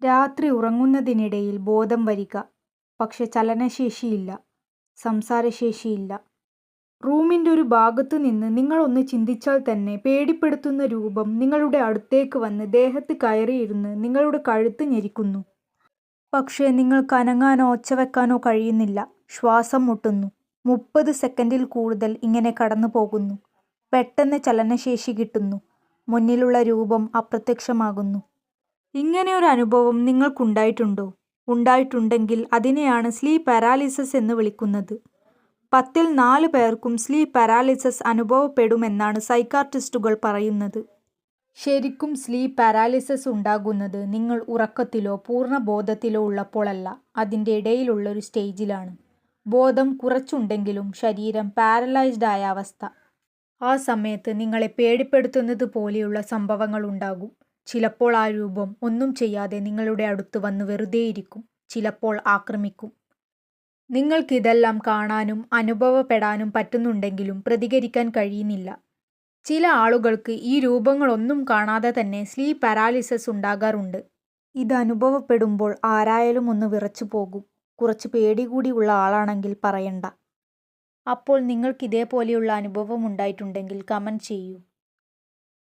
രാത്രി ഉറങ്ങുന്നതിനിടയിൽ ബോധം വരിക, പക്ഷെ ചലനശേഷിയില്ല, സംസാരശേഷിയില്ല. റൂമിൻ്റെ ഒരു ഭാഗത്തുനിന്ന് നിങ്ങൾ ഒന്ന് ചിന്തിച്ചാൽ തന്നെ പേടിപ്പെടുത്തുന്ന രൂപം നിങ്ങളുടെ അടുത്തേക്ക് വന്ന് ദേഹത്ത് കയറിയിരുന്ന് നിങ്ങളുടെ കഴുത്ത് ഞെരിക്കുന്നു. പക്ഷേ നിങ്ങൾക്ക് അനങ്ങാനോ ഒച്ചവെക്കാനോ കഴിയുന്നില്ല. ശ്വാസം മുട്ടുന്നു. 30 സെക്കൻഡിൽ കൂടുതൽ ഇങ്ങനെ കടന്നു പോകുന്നു. പെട്ടെന്ന് ചലനശേഷി കിട്ടുന്നു. മുന്നിലുള്ള രൂപം അപ്രത്യക്ഷമാകുന്നു. ഇങ്ങനെയൊരു അനുഭവം നിങ്ങൾക്കുണ്ടായിട്ടുണ്ടോ? ഉണ്ടായിട്ടുണ്ടെങ്കിൽ അതിനെയാണ് സ്ലീപ്പ് പാരാലിസിസ് എന്ന് വിളിക്കുന്നത്. 10ൽ 4 പേർക്കും സ്ലീപ്പ് പാരാലിസിസ് അനുഭവപ്പെടുമെന്നാണ് സൈക്കാട്രിസ്റ്റുകൾ പറയുന്നത്. ശരിക്കും സ്ലീപ്പ് പാരാലിസിസ് ഉണ്ടാകുന്നത് നിങ്ങൾ ഉറക്കത്തിലോ പൂർണ്ണബോധത്തിലോ ഉള്ളപ്പോഴല്ല, അതിൻ്റെ ഇടയിലുള്ള ഒരു സ്റ്റേജിലാണ്. ബോധം കുറച്ചുണ്ടെങ്കിലും ശരീരം പാരലൈസ്ഡ് ആയ അവസ്ഥ. ആ സമയത്ത് നിങ്ങളെ പേടിപ്പെടുത്തുന്നത് പോലെയുള്ള സംഭവങ്ങൾ ഉണ്ടാകും. ചിലപ്പോൾ ആ രൂപം ഒന്നും ചെയ്യാതെ നിങ്ങളുടെ അടുത്ത് വന്ന് വെറുതെയിരിക്കും, ചിലപ്പോൾ ആക്രമിക്കും. നിങ്ങൾക്കിതെല്ലാം കാണാനും അനുഭവപ്പെടാനും പറ്റുന്നുണ്ടെങ്കിലും പ്രതികരിക്കാൻ കഴിയുന്നില്ല. ചില ആളുകൾക്ക് ഈ രൂപങ്ങളൊന്നും കാണാതെ തന്നെ സ്ലീപ്പ് പാരാലിസിസ് ഉണ്ടാകാറുണ്ട്. ഇത് അനുഭവപ്പെടുമ്പോൾ ആരായാലും ഒന്ന് വിറച്ചു പോകും. കുറച്ച് പേടി കൂടി ഉള്ള ആളാണെങ്കിൽ പറയണ്ട. അപ്പോൾ നിങ്ങൾക്ക് ഇതേപോലെയുള്ള അനുഭവം ഉണ്ടായിട്ടുണ്ടെങ്കിൽ കമൻറ്റ് ചെയ്യൂ.